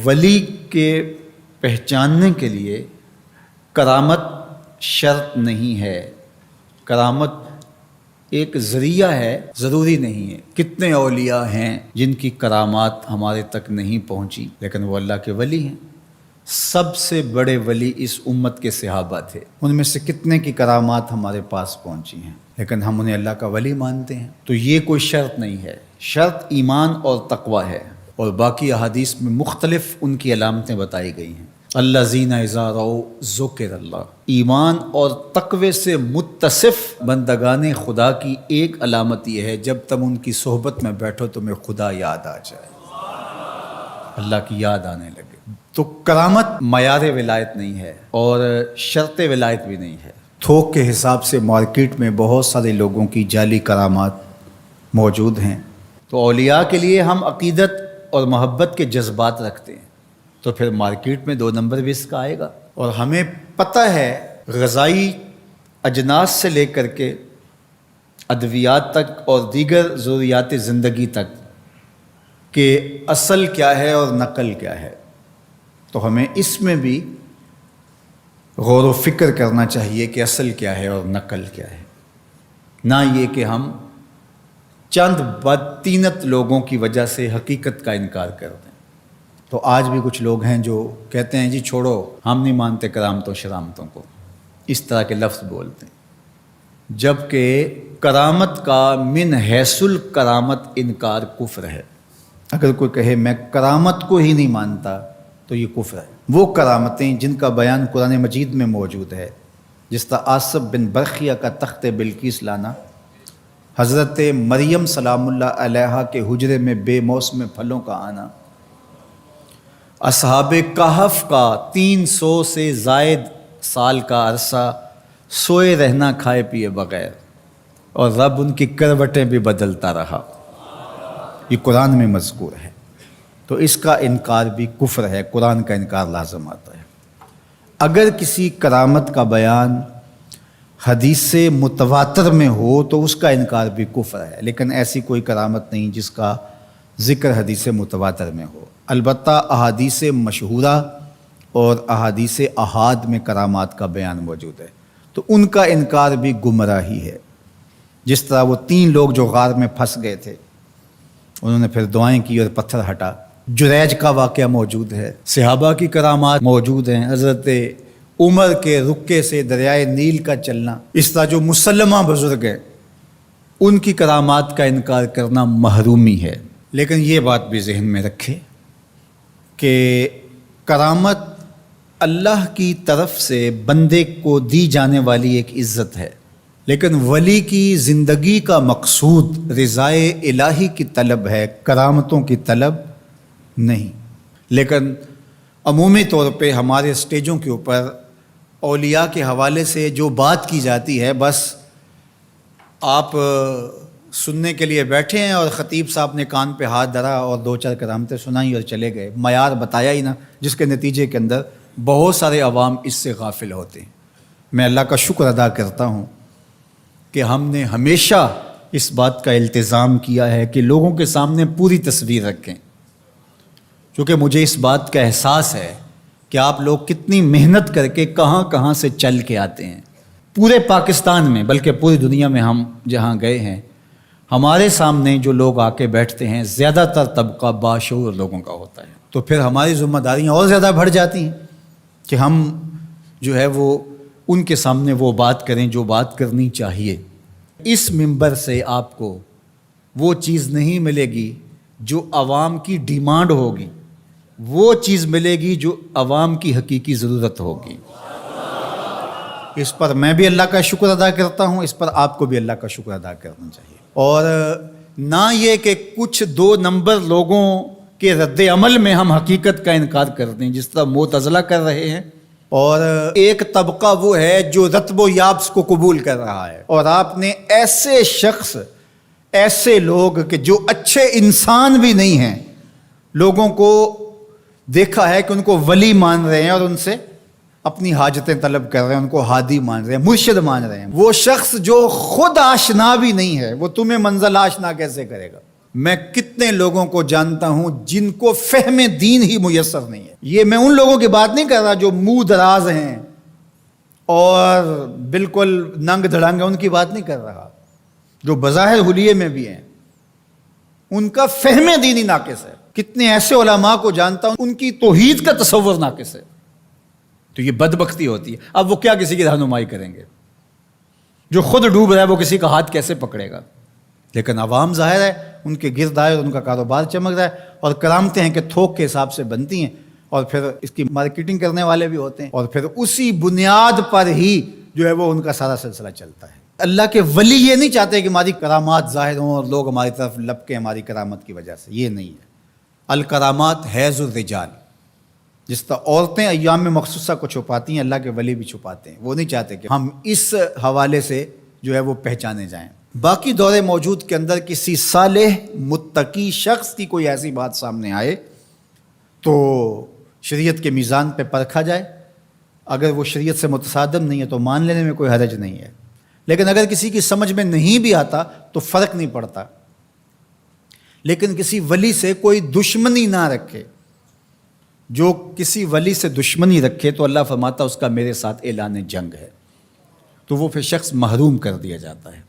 ولی کے پہچاننے کے لیے کرامت شرط نہیں ہے، کرامت ایک ذریعہ ہے، ضروری نہیں ہے۔ کتنے اولیاء ہیں جن کی کرامات ہمارے تک نہیں پہنچی لیکن وہ اللہ کے ولی ہیں۔ سب سے بڑے ولی اس امت کے صحابہ تھے، ان میں سے کتنے کی کرامات ہمارے پاس پہنچی ہیں لیکن ہم انہیں اللہ کا ولی مانتے ہیں۔ تو یہ کوئی شرط نہیں ہے، شرط ایمان اور تقوی ہے، اور باقی احادیث میں مختلف ان کی علامتیں بتائی گئی ہیں۔ الذین اذا رأوا ذکر اللہ، ایمان اور تقوی سے متصف بندگان خدا کی ایک علامت یہ ہے جب تم ان کی صحبت میں بیٹھو تمہیں خدا یاد آ جائے، اللہ کی یاد آنے لگے۔ تو کرامت معیار ولایت نہیں ہے اور شرط ولایت بھی نہیں ہے۔ تھوک کے حساب سے مارکیٹ میں بہت سارے لوگوں کی جعلی کرامات موجود ہیں، تو اولیاء کے لیے ہم عقیدت اور محبت کے جذبات رکھتے ہیں تو پھر مارکیٹ میں 2 نمبر بھی اس کا آئے گا۔ اور ہمیں پتہ ہے غذائی اجناس سے لے کر کے ادویات تک اور دیگر ضروریات زندگی تک کہ اصل کیا ہے اور نقل کیا ہے، تو ہمیں اس میں بھی غور و فکر کرنا چاہیے کہ اصل کیا ہے اور نقل کیا ہے، نہ یہ کہ ہم چند بدطینت لوگوں کی وجہ سے حقیقت کا انکار کر دیں۔ تو آج بھی کچھ لوگ ہیں جو کہتے ہیں جی چھوڑو، ہم نہیں مانتے کرامتوں شرامتوں کو، اس طرح کے لفظ بولتے ہیں، جبکہ کرامت کا من حیث الکرامت انکار کفر ہے۔ اگر کوئی کہے میں کرامت کو ہی نہیں مانتا تو یہ کفر ہے۔ وہ کرامتیں جن کا بیان قرآن مجید میں موجود ہے، جس طرح آصف بن برخیہ کا تخت بلقیس لانا، حضرت مریم سلام اللہ علیہا کے حجرے میں بے موسم پھلوں کا آنا، اصحاب کہف کا 300 سے زائد سال کا عرصہ سوئے رہنا کھائے پیے بغیر، اور رب ان کی کروٹیں بھی بدلتا رہا، یہ قرآن میں مذکور ہے۔ تو اس کا انکار بھی کفر ہے، قرآن کا انکار لازم آتا ہے۔ اگر کسی کرامت کا بیان حدیث متواتر میں ہو تو اس کا انکار بھی کفر ہے، لیکن ایسی کوئی کرامت نہیں جس کا ذکر حدیث متواتر میں ہو۔ البتہ احادیث مشہورہ اور احادیث احاد میں کرامات کا بیان موجود ہے، تو ان کا انکار بھی گمراہی ہے۔ جس طرح وہ 3 لوگ جو غار میں پھنس گئے تھے، انہوں نے پھر دعائیں کی اور پتھر ہٹا۔ جریج کا واقعہ موجود ہے، صحابہ کی کرامات موجود ہیں، حضرت عمر کے رکے سے دریائے نیل کا چلنا، اس طرح جو مسلمہ بزرگ ہیں ان کی کرامات کا انکار کرنا محرومی ہے۔ لیکن یہ بات بھی ذہن میں رکھے کہ کرامت اللہ کی طرف سے بندے کو دی جانے والی ایک عزت ہے، لیکن ولی کی زندگی کا مقصود رضائے الہی کی طلب ہے، کرامتوں کی طلب نہیں۔ لیکن عمومی طور پہ ہمارے اسٹیجوں کے اوپر اولیاء کے حوالے سے جو بات کی جاتی ہے، بس آپ سننے کے لیے بیٹھے ہیں اور خطیب صاحب نے کان پہ ہاتھ دھرا اور 2-4 کرامتیں سنائی اور چلے گئے، معیار بتایا ہی نہ، جس کے نتیجے کے اندر بہت سارے عوام اس سے غافل ہوتے ہیں۔ میں اللہ کا شکر ادا کرتا ہوں کہ ہم نے ہمیشہ اس بات کا التزام کیا ہے کہ لوگوں کے سامنے پوری تصویر رکھیں، کیونکہ مجھے اس بات کا احساس ہے کہ آپ لوگ کتنی محنت کر کے کہاں کہاں سے چل کے آتے ہیں۔ پورے پاکستان میں بلکہ پوری دنیا میں ہم جہاں گئے ہیں، ہمارے سامنے جو لوگ آ کے بیٹھتے ہیں زیادہ تر طبقہ باشعور لوگوں کا ہوتا ہے، تو پھر ہماری ذمہ داریاں اور زیادہ بڑھ جاتی ہیں کہ ہم جو ہے وہ ان کے سامنے وہ بات کریں جو بات کرنی چاہیے۔ اس منبر سے آپ کو وہ چیز نہیں ملے گی جو عوام کی ڈیمانڈ ہوگی، وہ چیز ملے گی جو عوام کی حقیقی ضرورت ہوگی۔ اس پر میں بھی اللہ کا شکر ادا کرتا ہوں، اس پر آپ کو بھی اللہ کا شکر ادا کرنا چاہیے، اور نہ یہ کہ کچھ 2 نمبر لوگوں کے رد عمل میں ہم حقیقت کا انکار کر دیں، جس طرح معتزلہ کر رہے ہیں، اور ایک طبقہ وہ ہے جو رتب و یابس کو قبول کر رہا ہے، اور آپ نے ایسے شخص، ایسے لوگ کہ جو اچھے انسان بھی نہیں ہیں، لوگوں کو دیکھا ہے کہ ان کو ولی مان رہے ہیں اور ان سے اپنی حاجتیں طلب کر رہے ہیں، ان کو ہادی مان رہے ہیں، مرشد مان رہے ہیں۔ وہ شخص جو خود آشنا بھی نہیں ہے، وہ تمہیں منزل آشنا کیسے کرے گا؟ میں کتنے لوگوں کو جانتا ہوں جن کو فہم دین ہی میسر نہیں ہے. یہ میں ان لوگوں کی بات نہیں کر رہا جو منہ دراز ہیں اور بالکل ننگ دھڑنگ ہیں، ان کی بات نہیں کر رہا. جو بظاہر حلیے میں بھی ہیں ان کا فہم دینی ناقص ہے. کتنے ایسے علماء کو جانتا ہوں ان کی توحید کا تصور ناقص ہے. تو یہ بدبختی ہوتی ہے. اب وہ کیا کسی کی رہنمائی کریں گے؟ جو خود ڈوب رہا ہے وہ کسی کا ہاتھ کیسے پکڑے گا؟ لیکن عوام ظاہر ہے ان کے گرد آئے اور ان کا کاروبار چمک رہا ہے، اور کرامتیں ہیں کہ تھوک کے حساب سے بنتی ہیں، اور پھر اس کی مارکیٹنگ کرنے والے بھی ہوتے ہیں، اور پھر اسی بنیاد پر ہی جو ہے وہ ان کا سارا سلسلہ چلتا ہے. اللہ کے ولی یہ نہیں چاہتے کہ ہماری کرامات ظاہر ہوں اور لوگ ہماری طرف لپکیں ہماری کرامت کی وجہ سے. یہ نہیں ہے. الکرامات حیض الرجال. جس طرح عورتیں ایام مخصوصہ کو چھپاتی ہیں، اللہ کے ولی بھی چھپاتے ہیں. وہ نہیں چاہتے کہ ہم اس حوالے سے جو ہے وہ پہچانے جائیں. باقی دور موجود کے اندر کسی صالح متقی شخص کی کوئی ایسی بات سامنے آئے تو شریعت کے میزان پہ پرکھا جائے. اگر وہ شریعت سے متصادم نہیں ہے تو مان لینے میں کوئی حرج نہیں ہے. لیکن اگر کسی کی سمجھ میں نہیں بھی آتا تو فرق نہیں پڑتا. لیکن کسی ولی سے کوئی دشمنی نہ رکھے. جو کسی ولی سے دشمنی رکھے تو اللہ فرماتا اس کا میرے ساتھ اعلان جنگ ہے، تو وہ پھر شخص محروم کر دیا جاتا ہے.